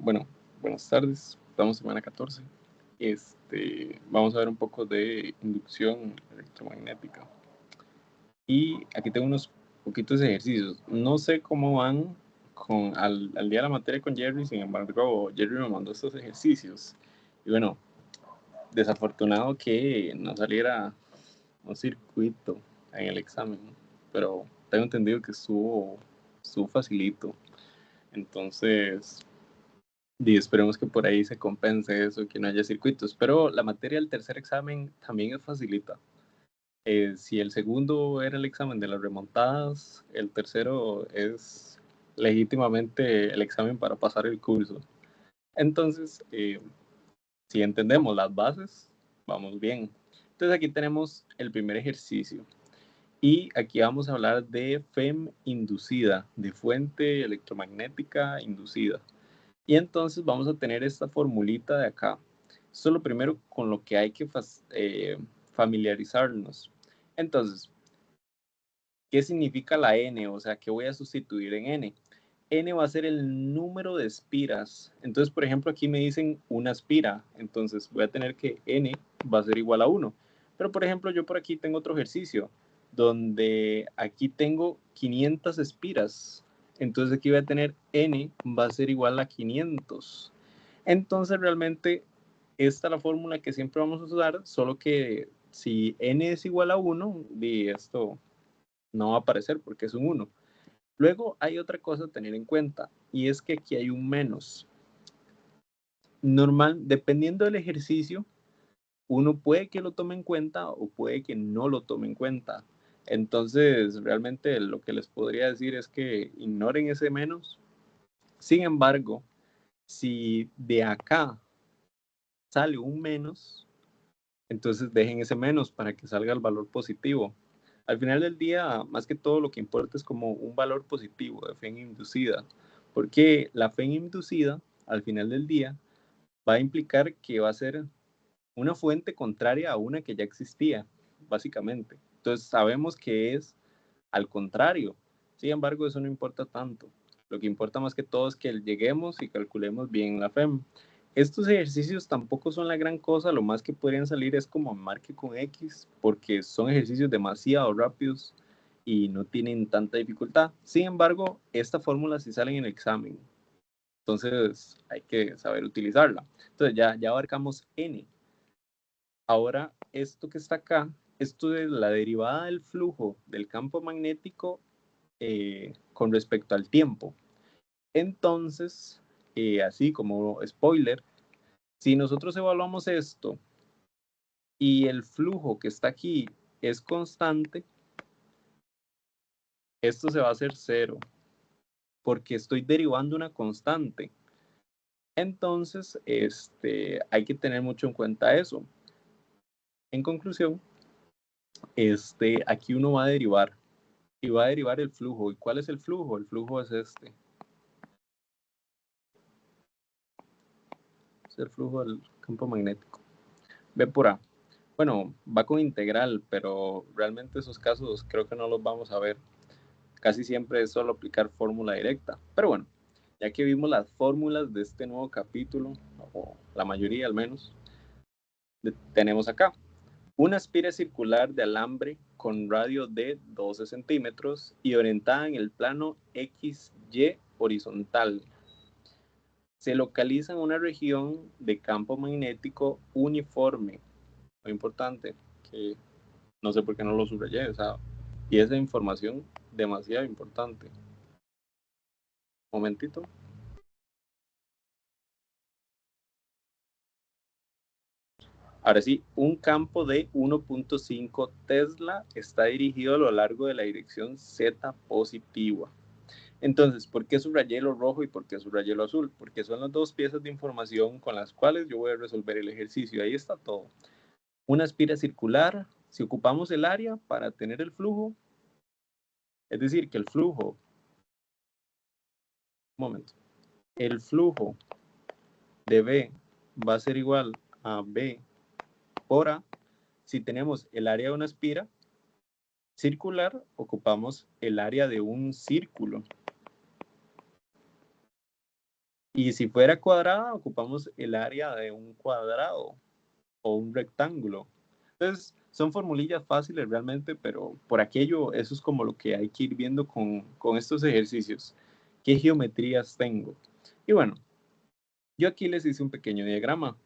Bueno, buenas tardes. Estamos semana 14. Vamos a ver un poco de inducción electromagnética. Y aquí tengo unos poquitos ejercicios. No sé cómo van al día de la materia con Jerry, sin embargo, Jerry me mandó estos ejercicios. Y bueno, desafortunado que no saliera un circuito en el examen, pero tengo entendido que estuvo facilito. Entonces, y esperemos que por ahí se compense eso, que no haya circuitos. Pero la materia del tercer examen también es facilita. Si el segundo era el examen de las remontadas, el tercero es legítimamente el examen para pasar el curso. Entonces, si entendemos las bases, vamos bien. Entonces aquí tenemos el primer ejercicio. Y aquí vamos a hablar de FEM inducida, de fuente electromagnética inducida. Y entonces vamos a tener esta formulita de acá. Esto es lo primero con lo que hay que familiarizarnos. Entonces, ¿qué significa la N? O sea, ¿qué voy a sustituir en N? N va a ser el número de espiras. Entonces, por ejemplo, aquí me dicen una espira. Entonces, voy a tener que N va a ser igual a 1. Pero, por ejemplo, yo por aquí tengo otro ejercicio donde aquí tengo 500 espiras. Entonces, aquí voy a tener N va a ser igual a 500. Entonces, realmente, esta es la fórmula que siempre vamos a usar, solo que si N es igual a 1, y esto no va a aparecer porque es un 1. Luego hay otra cosa a tener en cuenta y es que aquí hay un menos. Normal, dependiendo del ejercicio, uno puede que lo tome en cuenta o puede que no lo tome en cuenta. Entonces, realmente lo que les podría decir es que ignoren ese menos. Sin embargo, si de acá sale un menos, entonces dejen ese menos para que salga el valor positivo. Al final del día, más que todo, lo que importa es como un valor positivo de fe inducida, porque la fe inducida, al final del día, va a implicar que va a ser una fuente contraria a una que ya existía, básicamente. Entonces, sabemos que es al contrario. Sin embargo, eso no importa tanto. Lo que importa más que todo es que lleguemos y calculemos bien la FEM. Estos ejercicios tampoco son la gran cosa, lo más que podrían salir es como marque con X, porque son ejercicios demasiado rápidos y no tienen tanta dificultad. Sin embargo, esta fórmula sí sale en el examen, entonces hay que saber utilizarla. Entonces ya abarcamos N. Ahora, esto que está acá, esto es la derivada del flujo del campo magnético con respecto al tiempo. Entonces, así como spoiler, si nosotros evaluamos esto y el flujo que está aquí es constante, esto se va a hacer cero, porque estoy derivando una constante. Entonces, hay que tener mucho en cuenta eso. En conclusión, aquí uno va a derivar y va a derivar el flujo. ¿Y cuál es el flujo? El flujo es este. Es el flujo del campo magnético. B por A. Bueno, va con integral, pero realmente esos casos creo que no los vamos a ver. Casi siempre es solo aplicar fórmula directa. Pero bueno, ya que vimos las fórmulas de este nuevo capítulo, o la mayoría al menos, tenemos acá una espira circular de alambre con radio de 12 centímetros y orientada en el plano XY horizontal. Se localiza en una región de campo magnético uniforme. Muy importante, que no sé por qué no lo subrayé, o sea, y esa información demasiado importante. Momentito. Ahora sí, un campo de 1.5 Tesla está dirigido a lo largo de la dirección Z positiva. Entonces, ¿por qué subrayé lo rojo y por qué subrayé lo azul? Porque son las dos piezas de información con las cuales yo voy a resolver el ejercicio. Ahí está todo. Una espira circular, si ocupamos el área para tener el flujo, es decir, que el flujo, un momento, el flujo de B va a ser igual a B por A. Si tenemos el área de una espira circular, ocupamos el área de un círculo. Y si fuera cuadrada, ocupamos el área de un cuadrado o un rectángulo. Entonces, son formulillas fáciles realmente, pero por aquello, eso es como lo que hay que ir viendo con estos ejercicios. ¿Qué geometrías tengo? Y bueno, yo aquí les hice un pequeño diagrama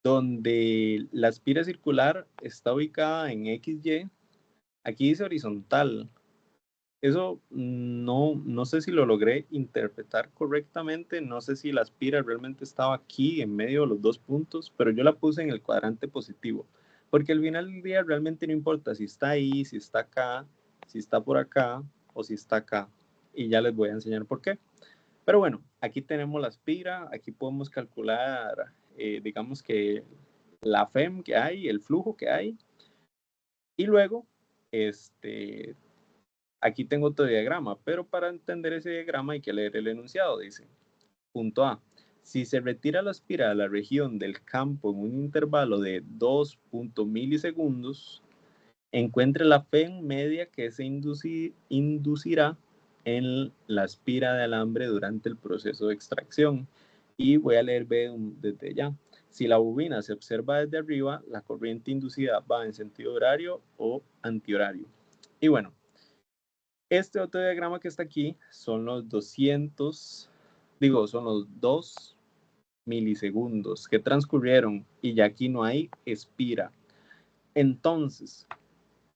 donde la espira circular está ubicada en XY. Aquí dice horizontal. Eso no sé si lo logré interpretar correctamente, no sé si la espira realmente estaba aquí en medio de los dos puntos, pero yo la puse en el cuadrante positivo, porque al final del día realmente no importa si está ahí, si está acá, si está por acá o si está acá, y ya les voy a enseñar por qué. Pero bueno, aquí tenemos la espira, aquí podemos calcular, digamos que la FEM que hay, el flujo que hay, y luego, este, aquí tengo otro diagrama, pero para entender ese diagrama hay que leer el enunciado. Dice, punto A, si se retira la espira de la región del campo en un intervalo de 2 milisegundos, encuentre la FEM media que se inducirá en la espira de alambre durante el proceso de extracción. Y voy a leer B desde ya. Si la bobina se observa desde arriba, la corriente inducida va en sentido horario o antihorario. Y bueno, este otro diagrama que está aquí son los 2 milisegundos que transcurrieron y ya aquí no hay expira. Entonces,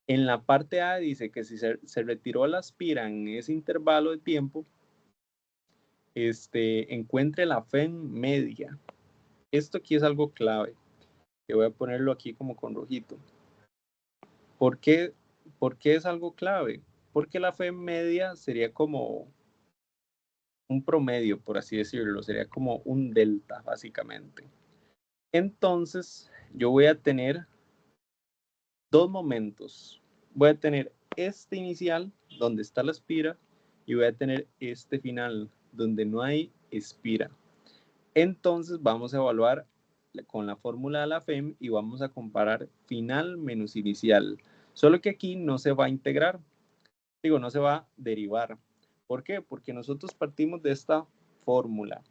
en la parte A dice que si se retiró la expira en ese intervalo de tiempo, encuentre la FEM media. Esto aquí es algo clave, que voy a ponerlo aquí como con rojito. ¿Por qué es algo clave? Porque la FEM media sería como un promedio, por así decirlo, sería como un delta, básicamente. Entonces, yo voy a tener dos momentos. Voy a tener este inicial, donde está la espira, y voy a tener este final, donde no hay expira. Entonces, vamos a evaluar con la fórmula de la FEM y vamos a comparar final menos inicial. Solo que aquí no se va a integrar, digo, no se va a derivar. ¿Por qué? Porque nosotros partimos de esta fórmula,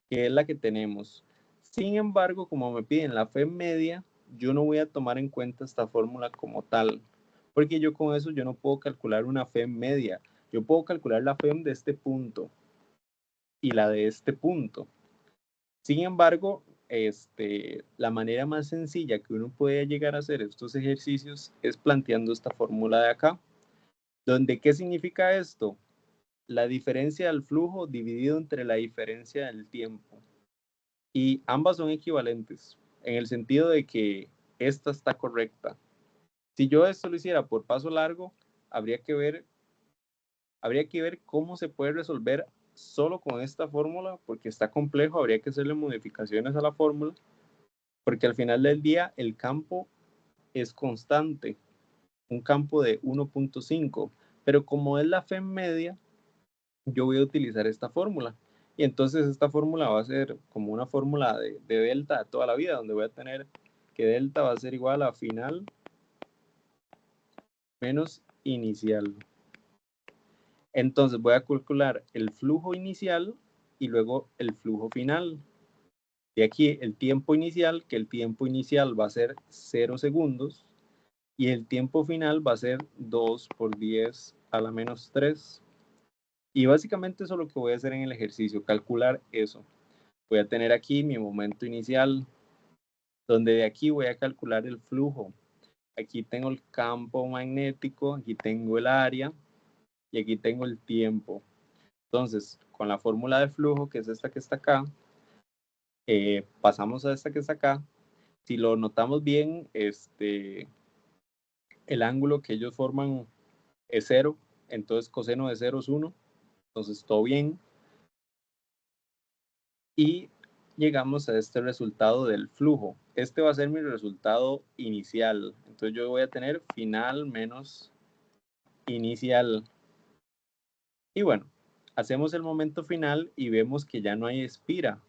que es la que tenemos. Sin embargo, como me piden la FEM media, yo no voy a tomar en cuenta esta fórmula como tal, porque yo con eso yo no puedo calcular una FEM media. Yo puedo calcular la FEM de este punto y la de este punto. Sin embargo, la manera más sencilla que uno puede llegar a hacer estos ejercicios es planteando esta fórmula de acá, donde ¿qué significa esto? La diferencia del flujo dividido entre la diferencia del tiempo. Y ambas son equivalentes, en el sentido de que esta está correcta. Si yo esto lo hiciera por paso largo, habría que ver cómo se puede resolver solo con esta fórmula, porque está complejo, habría que hacerle modificaciones a la fórmula, porque al final del día el campo es constante, un campo de 1.5, pero como es la FEM media, yo voy a utilizar esta fórmula. Y entonces esta fórmula va a ser como una fórmula de delta de toda la vida, donde voy a tener que delta va a ser igual a final menos inicial. Entonces voy a calcular el flujo inicial y luego el flujo final. De aquí el tiempo inicial, que el tiempo inicial va a ser 0 segundos, y el tiempo final va a ser 2 por 10 a la menos 3. Y básicamente eso es lo que voy a hacer en el ejercicio, calcular eso. Voy a tener aquí mi momento inicial, donde de aquí voy a calcular el flujo. Aquí tengo el campo magnético, aquí tengo el área y aquí tengo el tiempo. Entonces, con la fórmula de flujo, que es esta que está acá, pasamos a esta que está acá. Si lo notamos bien, el ángulo que ellos forman es 0, entonces coseno de 0 es 1, entonces todo bien. Y llegamos a este resultado del flujo. Este va a ser mi resultado inicial. Entonces yo voy a tener final menos inicial. Y bueno, hacemos el momento final y vemos que ya no hay expira.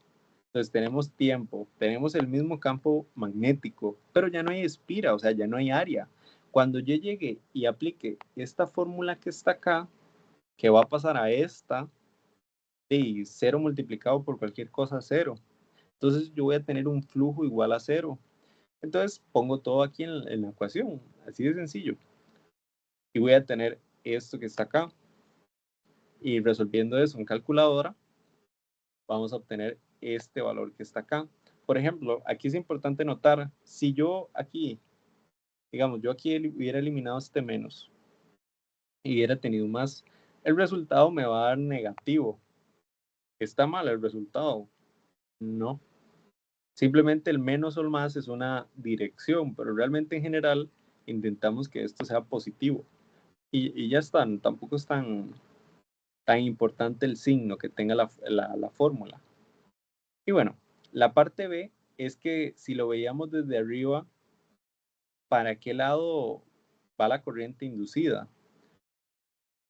Entonces tenemos tiempo, tenemos el mismo campo magnético, pero ya no hay expira, o sea, ya no hay área. Cuando yo llegue y aplique esta fórmula que está acá, que va a pasar a esta, y 0 multiplicado por cualquier cosa, 0. Entonces yo voy a tener un flujo igual a 0. Entonces pongo todo aquí en la ecuación, así de sencillo. Y voy a tener esto que está acá. Y resolviendo eso en calculadora, vamos a obtener este valor que está acá. Por ejemplo, aquí es importante notar, si yo aquí, digamos, yo aquí hubiera eliminado este menos y hubiera tenido más, el resultado me va a dar negativo. ¿Está mal el resultado? No. Simplemente el menos o el más es una dirección, pero realmente en general intentamos que esto sea positivo. Y ya está, tampoco es tan importante el signo que tenga la fórmula. Y bueno, la parte B es que si lo veíamos desde arriba, ¿para qué lado va la corriente inducida?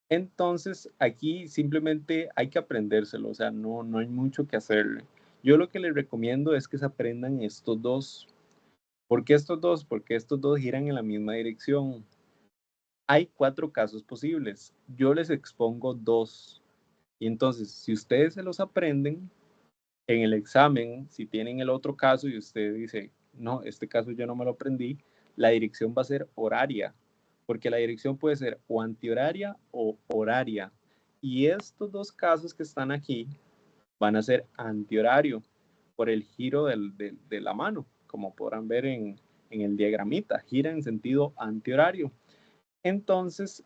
Entonces aquí simplemente hay que aprendérselo, o sea, no hay mucho que hacerle. Yo lo que les recomiendo es que se aprendan estos dos. ¿Por qué estos dos? Porque estos dos giran en la misma dirección. Hay 4 casos posibles. Yo les expongo 2. Y entonces, si ustedes se los aprenden, en el examen, si tienen el otro caso y usted dice, no, este caso yo no me lo aprendí, la dirección va a ser horaria, porque la dirección puede ser o antihoraria o horaria. Y estos 2 casos que están aquí van a ser antihorario por el giro de la mano, como podrán ver en el diagramita, gira en sentido antihorario. Entonces,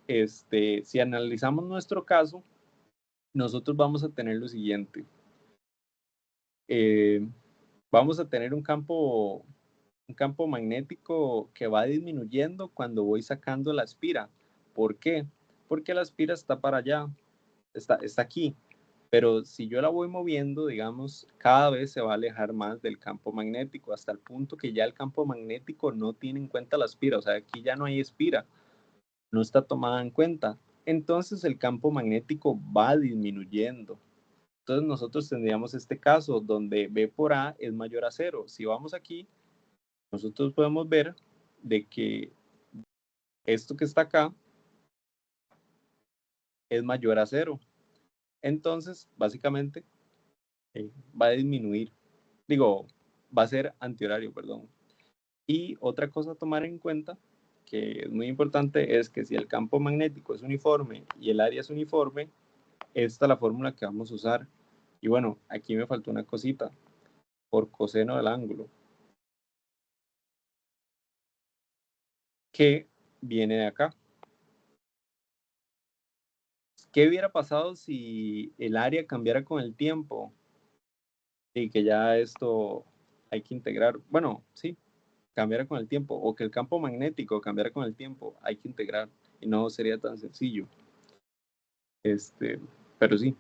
si analizamos nuestro caso, nosotros vamos a tener lo siguiente. Vamos a tener un campo magnético que va disminuyendo cuando voy sacando la espira. ¿Por qué? Porque la espira está para allá, está aquí. Pero si yo la voy moviendo, digamos, cada vez se va a alejar más del campo magnético hasta el punto que ya el campo magnético no tiene en cuenta la espira. O sea, aquí ya no hay espira, no está tomada en cuenta. Entonces el campo magnético va disminuyendo. Entonces nosotros tendríamos este caso donde B por A es mayor a 0. Si vamos aquí, nosotros podemos ver de que esto que está acá es mayor a 0. Entonces, básicamente, va a disminuir. Digo, va a ser antihorario, perdón. Y otra cosa a tomar en cuenta, que es muy importante, es que si el campo magnético es uniforme y el área es uniforme, esta es la fórmula que vamos a usar. Y bueno, aquí me faltó una cosita, por coseno del ángulo, que viene de acá. ¿Qué hubiera pasado si el área cambiara con el tiempo? Y que ya esto hay que integrar, bueno, sí, cambiara con el tiempo, o que el campo magnético cambiara con el tiempo, hay que integrar, y no sería tan sencillo. Pero sí.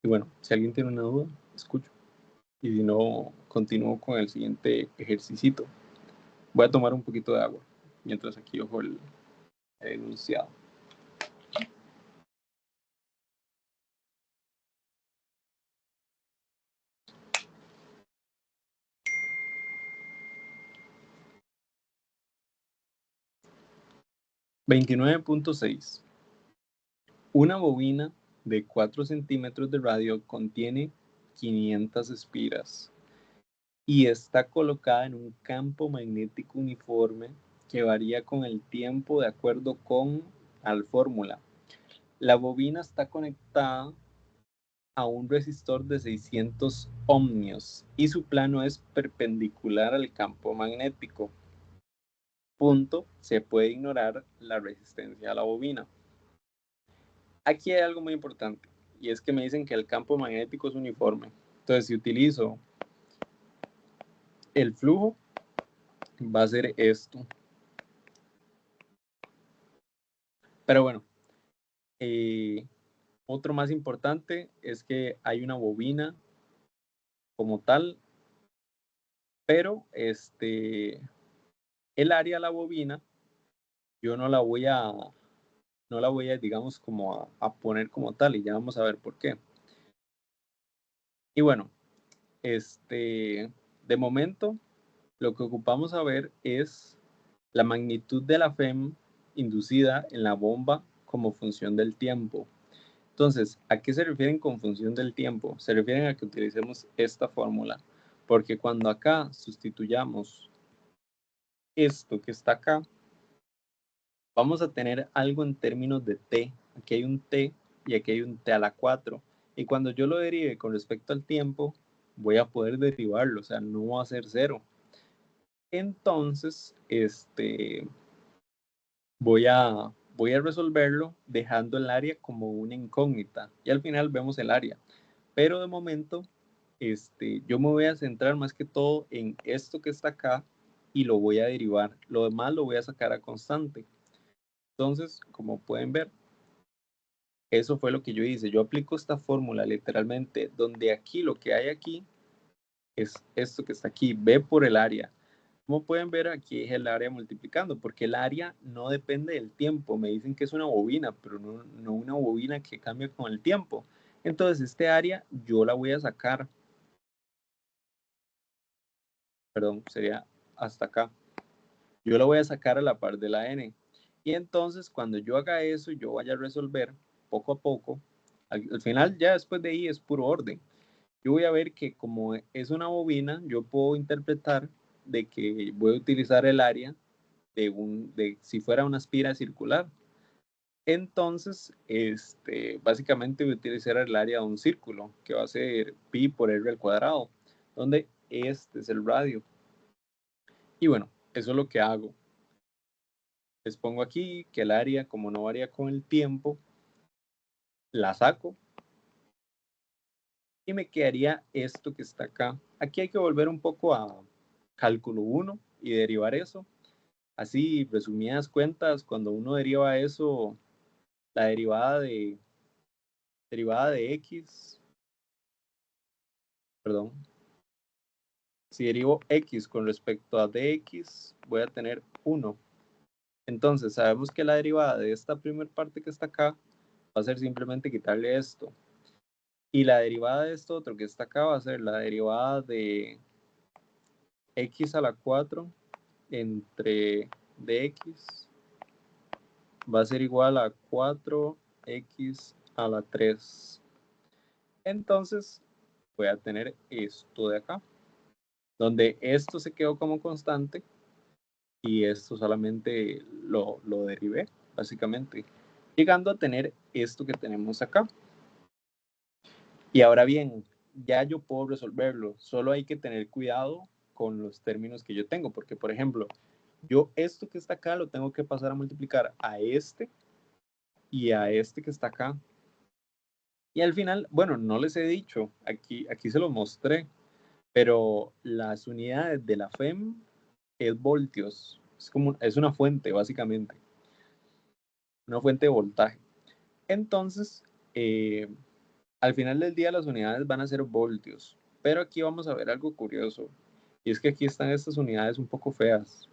Y bueno, si alguien tiene una duda, escucho. Y si no, continúo con el siguiente ejercicio. Voy a tomar un poquito de agua, mientras aquí ojo el enunciado. (29.6) Una bobina de 4 centímetros de radio contiene 500 espiras y está colocada en un campo magnético uniforme que varía con el tiempo de acuerdo con la fórmula. La bobina está conectada a un resistor de 600 ohmios y su plano es perpendicular al campo magnético. Punto, se puede ignorar la resistencia a la bobina. Aquí hay algo muy importante y es que me dicen que el campo magnético es uniforme. Entonces, si utilizo el flujo, va a ser esto. Pero bueno, otro más importante es que hay una bobina como tal, pero el área de la bobina yo no la voy a digamos, como a poner como tal, y ya vamos a ver por qué. Y bueno, de momento, lo que ocupamos saber es la magnitud de la FEM inducida en la bomba como función del tiempo. Entonces, ¿a qué se refieren con función del tiempo? Se refieren a que utilicemos esta fórmula, porque cuando acá sustituyamos esto que está acá, vamos a tener algo en términos de t. Aquí hay un t y aquí hay un t a la 4. Y cuando yo lo derive con respecto al tiempo, voy a poder derivarlo, o sea, no va a ser 0. Entonces, voy a resolverlo dejando el área como una incógnita. Y al final vemos el área. Pero de momento, yo me voy a centrar más que todo en esto que está acá y lo voy a derivar. Lo demás lo voy a sacar a constante. Entonces, como pueden ver, eso fue lo que yo hice. Yo aplico esta fórmula literalmente, donde aquí lo que hay aquí es esto que está aquí, B por el área. Como pueden ver, aquí es el área multiplicando, porque el área no depende del tiempo. Me dicen que es una bobina, pero no una bobina que cambia con el tiempo. Entonces, este área yo la voy a sacar. Perdón, sería hasta acá. Yo la voy a sacar a la par de la n. Y entonces, cuando yo haga eso, yo vaya a resolver poco a poco. Al final, ya después de ahí es puro orden. Yo voy a ver que como es una bobina, yo puedo interpretar de que voy a utilizar el área de si fuera una espira circular. Entonces, básicamente voy a utilizar el área de un círculo, que va a ser pi por r al cuadrado, donde este es el radio. Y bueno, eso es lo que hago. Les pongo aquí que el área, como no varía con el tiempo, la saco y me quedaría esto que está acá. Aquí hay que volver un poco a cálculo 1 y derivar eso. Así, resumidas cuentas, cuando uno deriva eso, la derivada de x, perdón, si derivo x con respecto a dx, voy a tener 1. Entonces, sabemos que la derivada de esta primera parte que está acá va a ser simplemente quitarle esto. Y la derivada de esto otro que está acá va a ser la derivada de x a la 4 entre dx va a ser igual a 4x a la 3. Entonces voy a tener esto de acá, donde esto se quedó como constante y esto solamente lo derivé, básicamente, llegando a tener esto que tenemos acá. Y ahora bien, ya yo puedo resolverlo, solo hay que tener cuidado con los términos que yo tengo, porque por ejemplo, yo esto que está acá lo tengo que pasar a multiplicar a este y a este que está acá. Y al final, bueno, no les he dicho, aquí se los mostré, pero las unidades de la FEM es voltios, es una fuente básicamente, una fuente de voltaje. Entonces, al final del día las unidades van a ser voltios, pero aquí vamos a ver algo curioso, y es que aquí están estas unidades un poco feas,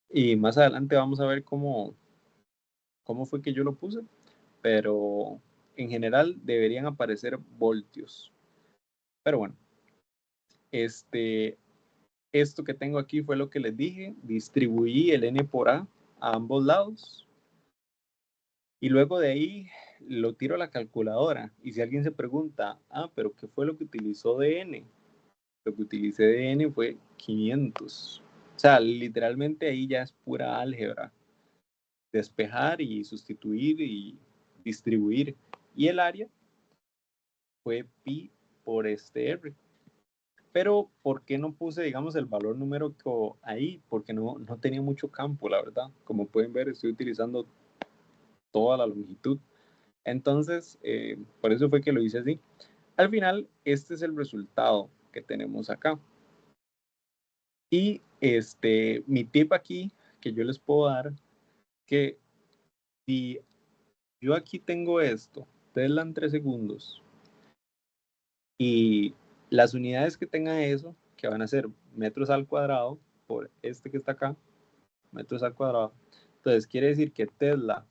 y más adelante vamos a ver cómo fue que yo lo puse, pero en general deberían aparecer voltios. Pero bueno, esto que tengo aquí fue lo que les dije, distribuí el n por a ambos lados, y luego de ahí lo tiro a la calculadora, y si alguien se pregunta, pero ¿qué fue lo que utilizó de n? Lo que utilicé de n fue 500. O sea, literalmente ahí ya es pura álgebra. Despejar y sustituir y distribuir. Y el área fue pi por este r. Pero, ¿por qué no puse, digamos, el valor numérico ahí? Porque no tenía mucho campo, la verdad. Como pueden ver, estoy utilizando toda la longitud. Entonces, por eso fue que lo hice así. Al final, este es el resultado que tenemos acá. Y mi tip aquí que yo les puedo dar, que si yo aquí tengo esto, Tesla en 3 segundos, y las unidades que tenga eso, que van a ser metros al cuadrado, por este que está acá, metros al cuadrado. Entonces, quiere decir que Tesla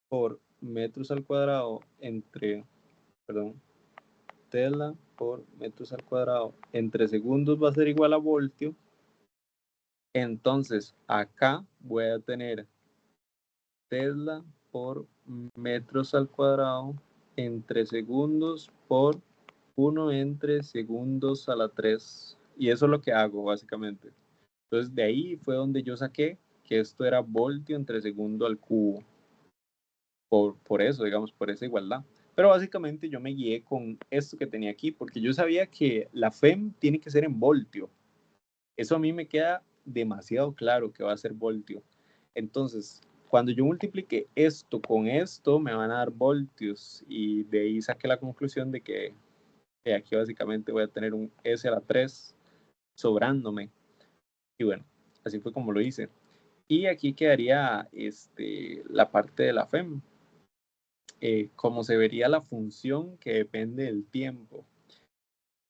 por metros al cuadrado Tesla por metros al cuadrado entre segundos va a ser igual a voltio. Entonces, acá voy a tener Tesla por metros al cuadrado entre segundos por 1 entre segundos a la 3. Y eso es lo que hago, básicamente. Entonces, de ahí fue donde yo saqué que esto era voltio entre segundo al cubo. Por eso, digamos, por esa igualdad. Pero básicamente yo me guié con esto que tenía aquí, porque yo sabía que la FEM tiene que ser en voltio. Eso a mí me queda demasiado claro que va a ser voltio. Entonces, cuando yo multiplique esto con esto, me van a dar voltios. Y de ahí saqué la conclusión de que aquí básicamente voy a tener un S a la 3 sobrándome. Y bueno, así fue como lo hice. Y aquí quedaría la parte de la FEM. Como se vería la función que depende del tiempo.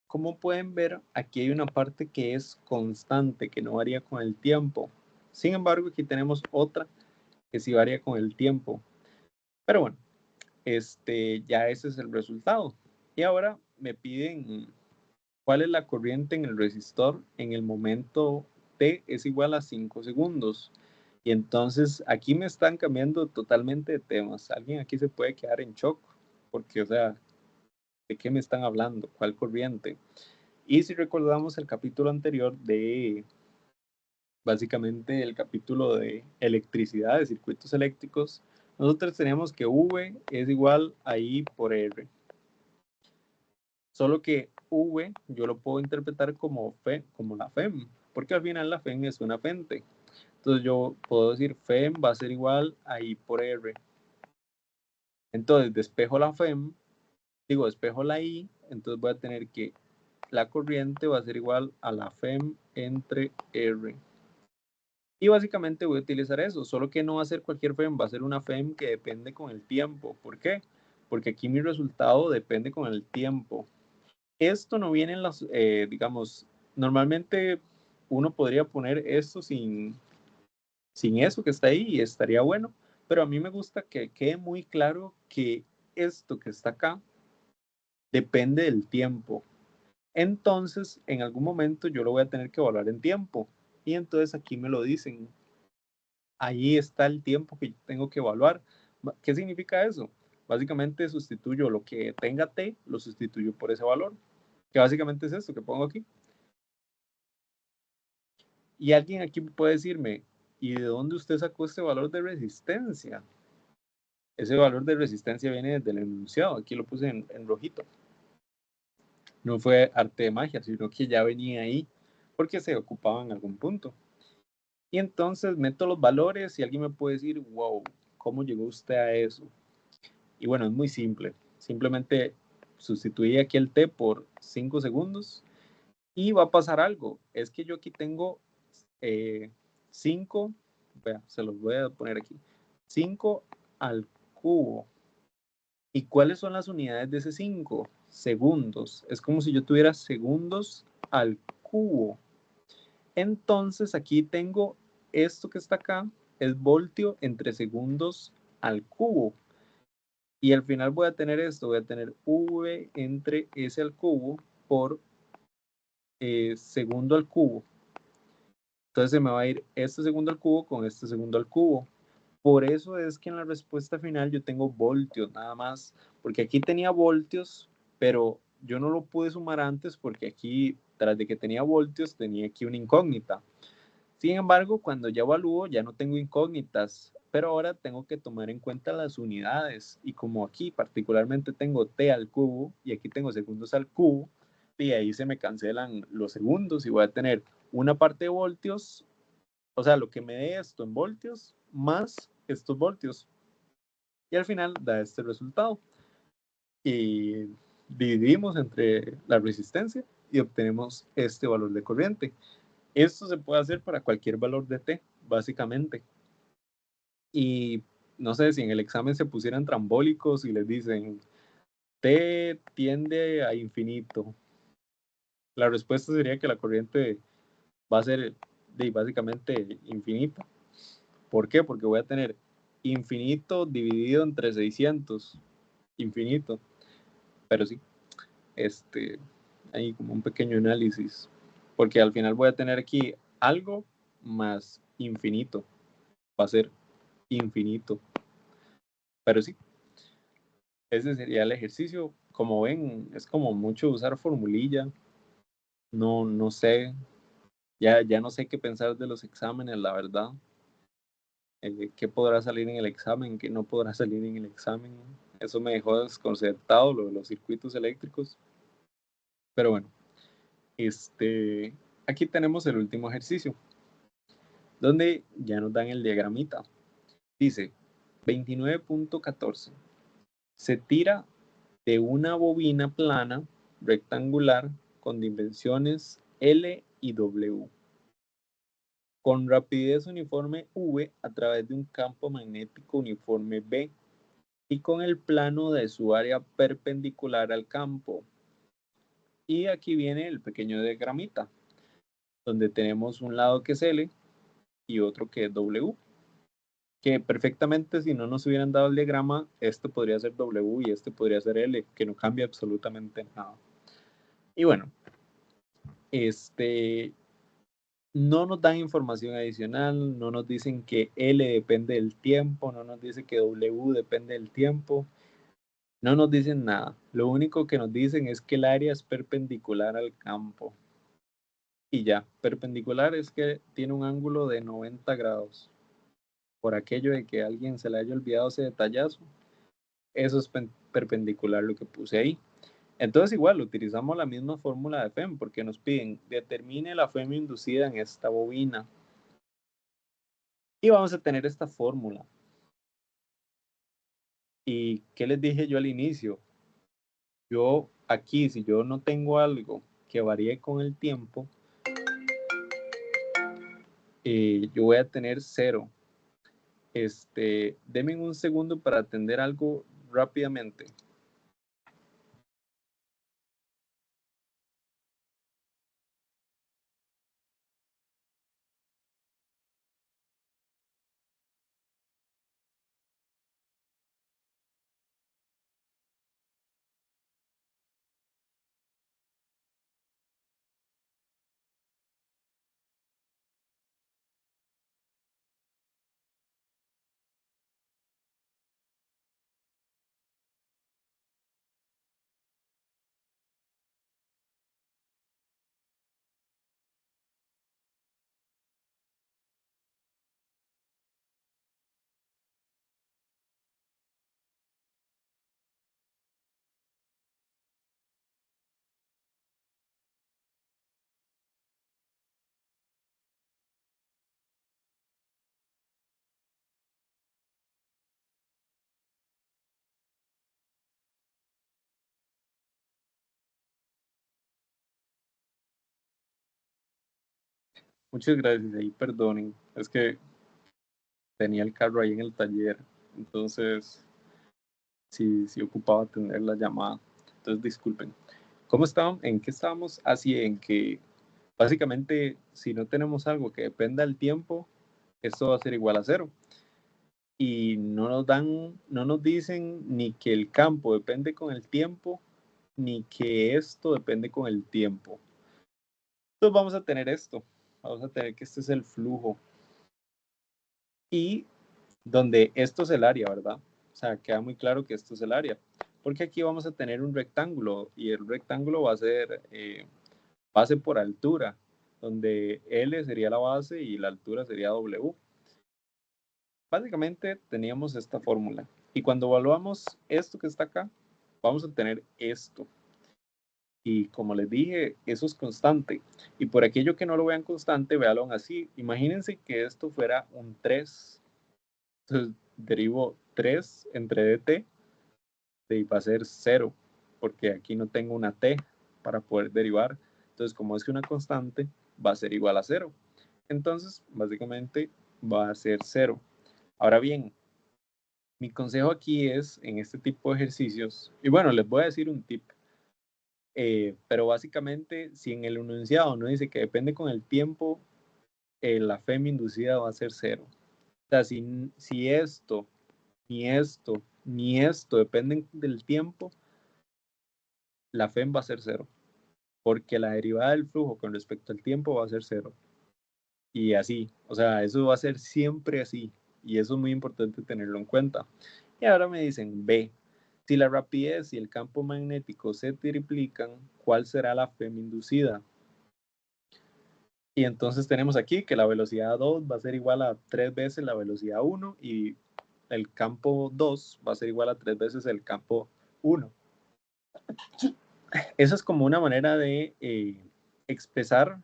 Como pueden ver, aquí hay una parte que es constante, que no varía con el tiempo. Sin embargo, aquí tenemos otra que sí varía con el tiempo. Pero bueno, ya ese es el resultado. Y ahora me piden cuál es la corriente en el resistor en el momento t es igual a 5 segundos. Y entonces aquí me están cambiando totalmente de temas. Alguien aquí se puede quedar en shock, porque, o sea, ¿de qué me están hablando? ¿Cuál corriente? Y si recordamos el capítulo anterior de, básicamente el capítulo de electricidad, de circuitos eléctricos, nosotros teníamos que V es igual a I por R. Solo que V yo lo puedo interpretar como la FEM, porque al final la FEM es una fente. Entonces yo puedo decir FEM va a ser igual a I por R. Entonces despejo la FEM, despejo la I, entonces voy a tener que la corriente va a ser igual a la FEM entre R. Y básicamente voy a utilizar eso, solo que no va a ser cualquier FEM, va a ser una FEM que depende con el tiempo. ¿Por qué? Porque aquí mi resultado depende con el tiempo. Esto no viene en las, digamos, normalmente uno podría poner esto sin eso que está ahí y estaría bueno, pero a mí me gusta que quede muy claro que esto que está acá depende del tiempo. Entonces, en algún momento yo lo voy a tener que evaluar en tiempo. Y entonces aquí me lo dicen. Ahí está el tiempo que yo tengo que evaluar. ¿Qué significa eso? Básicamente sustituyo lo que tenga t, lo sustituyo por ese valor. Que básicamente es esto que pongo aquí. Y alguien aquí puede decirme, ¿y de dónde usted sacó este valor de resistencia? Ese valor de resistencia viene desde el enunciado. Aquí lo puse en rojito. No fue arte de magia, sino que ya venía ahí porque se ocupaba en algún punto. Y entonces meto los valores y alguien me puede decir, wow, ¿cómo llegó usted a eso? Y bueno, es muy simple. Simplemente sustituí aquí el t por 5 segundos y va a pasar algo. Es que yo aquí tengo 5, se los voy a poner aquí, 5 al cubo. ¿Y cuáles son las unidades de ese 5? Segundos. Es como si yo tuviera segundos al cubo. Entonces aquí tengo esto que está acá, es voltio entre segundos al cubo. Y al final voy a tener esto, voy a tener V entre S al cubo por segundo al cubo. Entonces se me va a ir este segundo al cubo con este segundo al cubo. Por eso es que en la respuesta final yo tengo voltios nada más, porque aquí tenía voltios, pero yo no lo pude sumar antes porque aquí, tras de que tenía voltios, tenía aquí una incógnita. Sin embargo, cuando ya evalúo, ya no tengo incógnitas, pero ahora tengo que tomar en cuenta las unidades. Y como aquí particularmente tengo t al cubo y aquí tengo segundos al cubo, y ahí se me cancelan los segundos y voy a tener una parte de voltios, o sea, lo que me dé esto en voltios más estos voltios. Y al final da este resultado. Y dividimos entre la resistencia y obtenemos este valor de corriente. Esto se puede hacer para cualquier valor de t, básicamente. Y no sé si en el examen se pusieran trambólicos y les dicen t tiende a infinito. La respuesta sería que la corriente va a ser básicamente infinita. ¿Por qué? Porque voy a tener infinito dividido entre 600. Infinito. Pero sí, hay como un pequeño análisis. Porque al final voy a tener aquí algo más infinito. Va a ser infinito. Pero sí, ese sería el ejercicio. Como ven, es como mucho usar formulilla. No sé, ya no sé qué pensar de los exámenes, la verdad. ¿Qué podrá salir en el examen? ¿Qué no podrá salir en el examen? Eso me dejó desconcertado, lo de los circuitos eléctricos. Pero bueno, aquí tenemos el último ejercicio, donde ya nos dan el diagramita. Dice 29.14. Se tira de una bobina plana rectangular con dimensiones L y W, con rapidez uniforme V a través de un campo magnético uniforme B y con el plano de su área perpendicular al campo. Y aquí viene el pequeño diagramita, donde tenemos un lado que es L y otro que es W, que perfectamente si no nos hubieran dado el diagrama, este podría ser W y este podría ser L, que no cambia absolutamente nada. Y bueno, no nos dan información adicional, no nos dicen que L depende del tiempo, no nos dice que W depende del tiempo, no nos dicen nada. Lo único que nos dicen es que el área es perpendicular al campo. Y ya, perpendicular es que tiene un ángulo de 90 grados. Por aquello de que a alguien se le haya olvidado ese detallazo, eso es perpendicular lo que puse ahí. Entonces igual utilizamos la misma fórmula de FEM porque nos piden determine la FEM inducida en esta bobina. Y vamos a tener esta fórmula. ¿Y qué les dije yo al inicio? Yo aquí, si yo no tengo algo que varíe con el tiempo, yo voy a tener 0. Denme un segundo para atender algo rápidamente. Muchas gracias, ahí perdonen. Es que tenía el carro ahí en el taller, entonces sí ocupaba atender la llamada. Entonces disculpen. ¿Cómo estaban? ¿En qué estábamos? Así en que básicamente si no tenemos algo que dependa del tiempo, esto va a ser igual a 0. Y no nos dicen ni que el campo depende con el tiempo, ni que esto depende con el tiempo. Entonces vamos a tener esto. Vamos a tener que este es el flujo. Y donde esto es el área, ¿verdad? O sea, queda muy claro que esto es el área. Porque aquí vamos a tener un rectángulo y el rectángulo va a ser base por altura, donde L sería la base y la altura sería W. Básicamente teníamos esta fórmula. Y cuando evaluamos esto que está acá, vamos a tener esto. Y como les dije, eso es constante. Y por aquello que no lo vean constante, véanlo así. Imagínense que esto fuera un 3. Entonces derivo 3 entre dt y va a ser 0, porque aquí no tengo una t para poder derivar. Entonces, como es una constante, va a ser igual a 0. Entonces, básicamente va a ser 0. Ahora bien, mi consejo aquí es, en este tipo de ejercicios, y bueno, les voy a decir un tip, pero básicamente, si en el enunciado no dice que depende con el tiempo, la FEM inducida va a ser 0. O sea, si esto, ni esto, ni esto dependen del tiempo, la FEM va a ser 0. Porque la derivada del flujo con respecto al tiempo va a ser 0. Y así, o sea, eso va a ser siempre así. Y eso es muy importante tenerlo en cuenta. Y ahora me dicen, B, Si la rapidez y el campo magnético se triplican, ¿cuál será la FEM inducida? Y entonces tenemos aquí que la velocidad 2 va a ser igual a 3 veces la velocidad 1 y el campo 2 va a ser igual a 3 veces el campo 1. Eso es como una manera de expresar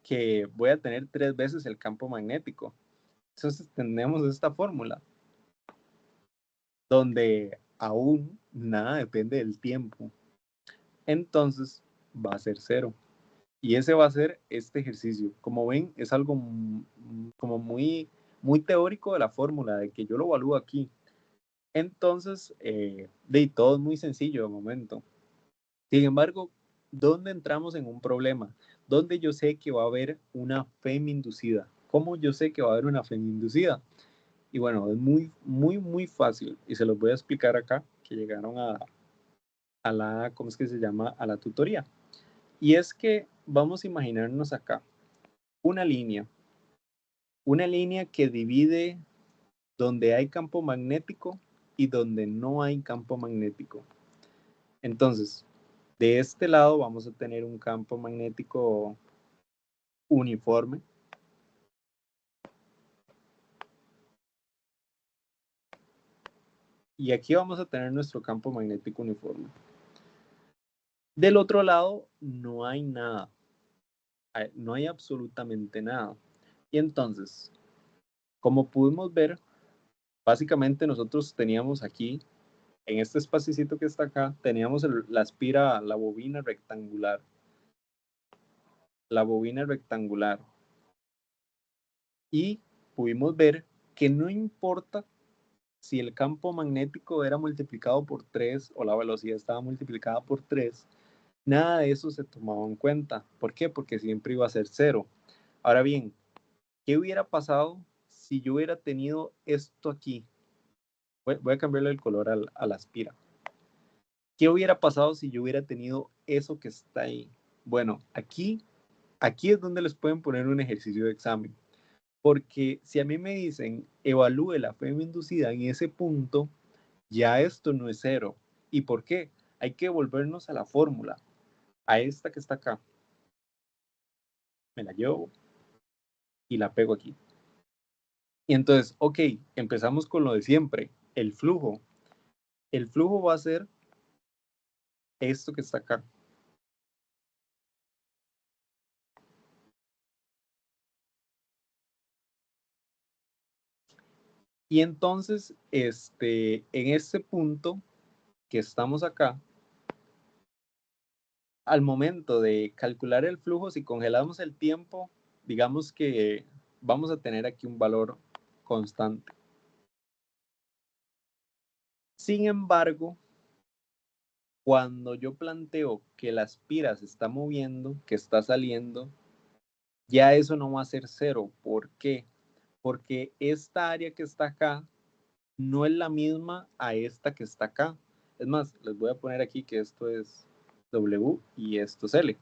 que voy a tener 3 veces el campo magnético. Entonces tenemos esta fórmula donde aún nada depende del tiempo. Entonces va a ser 0. Y ese va a ser este ejercicio. Como ven, es algo como muy teórico de la fórmula, de que yo lo evalúo aquí. Entonces, de todo es muy sencillo de momento. Sin embargo, ¿dónde entramos en un problema? Donde yo sé que va a haber una FEM inducida. ¿Cómo yo sé que va a haber una FEM inducida? Y bueno, es muy fácil. Y se los voy a explicar acá, que llegaron a la, ¿cómo es que se llama? A la tutoría. Y es que vamos a imaginarnos acá una línea que divide donde hay campo magnético y donde no hay campo magnético. Entonces, de este lado vamos a tener un campo magnético uniforme. Y aquí vamos a tener nuestro campo magnético uniforme. Del otro lado no hay nada. No hay absolutamente nada. Y entonces, como pudimos ver, básicamente nosotros teníamos aquí, en este espacito que está acá, teníamos la espira, la bobina rectangular. La bobina rectangular. Y pudimos ver que no importa si el campo magnético era multiplicado por 3 o la velocidad estaba multiplicada por 3, nada de eso se tomaba en cuenta. ¿Por qué? Porque siempre iba a ser 0. Ahora bien, ¿qué hubiera pasado si yo hubiera tenido esto aquí? Voy a cambiarle el color a la espira. ¿Qué hubiera pasado si yo hubiera tenido eso que está ahí? Bueno, aquí es donde les pueden poner un ejercicio de examen. Porque si a mí me dicen, evalúe la FEM inducida en ese punto, ya esto no es 0. ¿Y por qué? Hay que volvernos a la fórmula, a esta que está acá. Me la llevo y la pego aquí. Y entonces, ok, empezamos con lo de siempre, el flujo. El flujo va a ser esto que está acá. Y entonces, en este punto que estamos acá, al momento de calcular el flujo, si congelamos el tiempo, digamos que vamos a tener aquí un valor constante. Sin embargo, cuando yo planteo que la espira se está moviendo, que está saliendo, ya eso no va a ser 0. ¿Por qué? Porque esta área que está acá no es la misma a esta que está acá. Es más, les voy a poner aquí que esto es W y esto es L.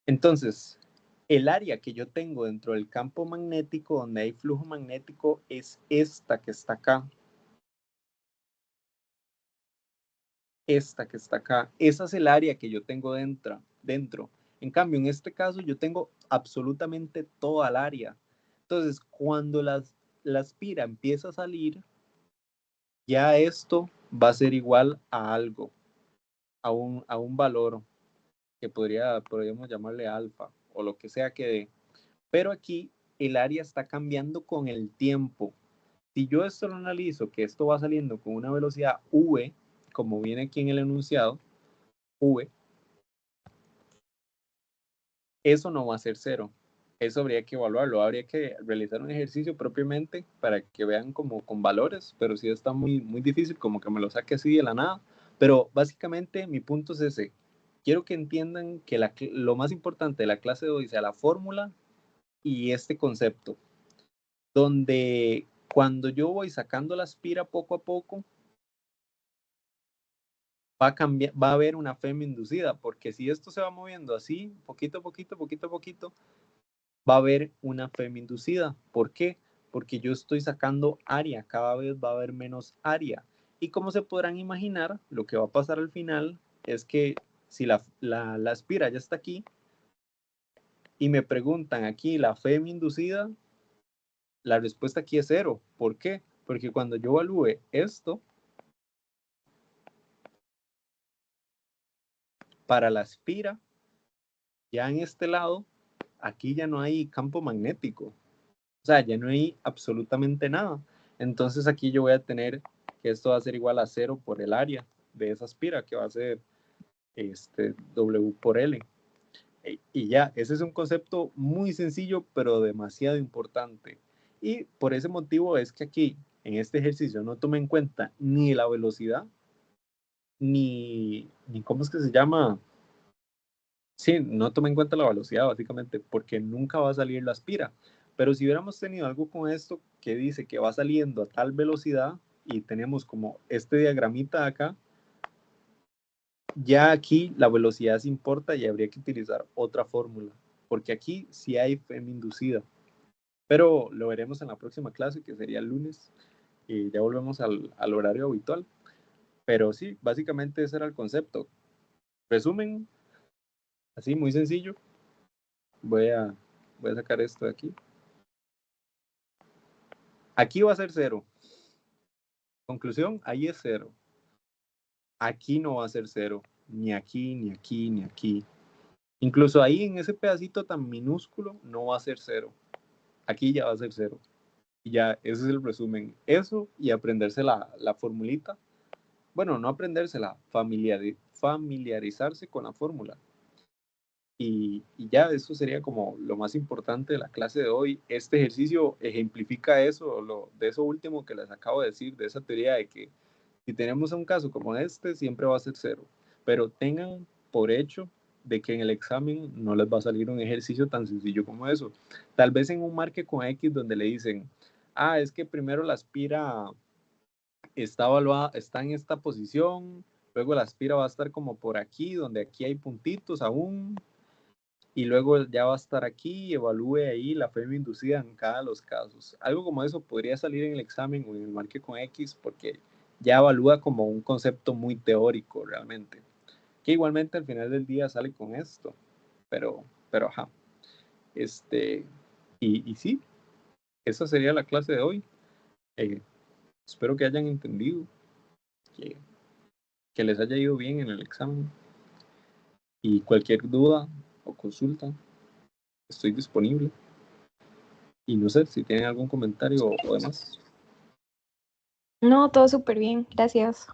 Entonces, el área que yo tengo dentro del campo magnético donde hay flujo magnético es esta que está acá. Esta que está acá. Esa es el área que yo tengo dentro. En cambio, en este caso yo tengo absolutamente toda el área. Entonces, cuando la espira empieza a salir, ya esto va a ser igual a algo, a un valor que podríamos llamarle alfa o lo que sea que dé. Pero aquí el área está cambiando con el tiempo. Si yo esto lo analizo, que esto va saliendo con una velocidad v, como viene aquí en el enunciado, v, eso no va a ser 0. Eso habría que evaluarlo, habría que realizar un ejercicio propiamente para que vean como con valores, pero sí está muy difícil, como que me lo saque así de la nada. Pero básicamente mi punto es ese. Quiero que entiendan que lo más importante de la clase de hoy sea la fórmula y este concepto, donde cuando yo voy sacando la espira poco a poco, va a haber una FEM inducida, porque si esto se va moviendo así, poquito a poquito, va a haber una FEM inducida. ¿Por qué? Porque yo estoy sacando área, cada vez va a haber menos área. Y como se podrán imaginar, lo que va a pasar al final es que si la espira ya está aquí y me preguntan aquí la FEM inducida, la respuesta aquí es 0. ¿Por qué? Porque cuando yo evalúe esto, para la espira, ya en este lado, aquí ya no hay campo magnético. O sea, ya no hay absolutamente nada. Entonces aquí yo voy a tener que esto va a ser igual a 0 por el área de esa espira, que va a ser W por L. Y ya, ese es un concepto muy sencillo, pero demasiado importante. Y por ese motivo es que aquí, en este ejercicio, no tome en cuenta ni la velocidad, ni ¿cómo es que se llama? Sí, no tome en cuenta la velocidad, básicamente, porque nunca va a salir la espira. Pero si hubiéramos tenido algo con esto que dice que va saliendo a tal velocidad y tenemos como este diagramita acá, ya aquí la velocidad se importa y habría que utilizar otra fórmula, porque aquí sí hay FEM inducida. Pero lo veremos en la próxima clase, que sería el lunes, y ya volvemos al horario habitual. Pero sí, básicamente ese era el concepto. Resumen, así muy sencillo. Voy a sacar esto de aquí. Aquí va a ser 0. Conclusión, ahí es 0. Aquí no va a ser 0. Ni aquí, ni aquí, ni aquí. Incluso ahí en ese pedacito tan minúsculo no va a ser 0. Aquí ya va a ser 0. Y ya, ese es el resumen. Eso y aprenderse la formulita. Bueno, no aprendérsela, familiarizarse con la fórmula. Y ya, eso sería como lo más importante de la clase de hoy. Este ejercicio ejemplifica eso, de eso último que les acabo de decir, de esa teoría de que si tenemos un caso como este, siempre va a ser 0. Pero tengan por hecho de que en el examen no les va a salir un ejercicio tan sencillo como eso. Tal vez en un marque con X donde le dicen, es que primero la aspira está evaluada, está en esta posición, luego la aspira va a estar como por aquí, donde aquí hay puntitos aún, y luego ya va a estar aquí y evalúe ahí la FEM inducida en cada de los casos. Algo como eso podría salir en el examen o en el marque con X porque ya evalúa como un concepto muy teórico realmente, que igualmente al final del día sale con esto, pero ajá. Y sí, esa sería la clase de hoy. Eh, Espero que hayan entendido, que, que les haya ido bien en el examen y cualquier duda o consulta, estoy disponible. Y no sé si tienen algún comentario o demás. No, todo súper bien, gracias.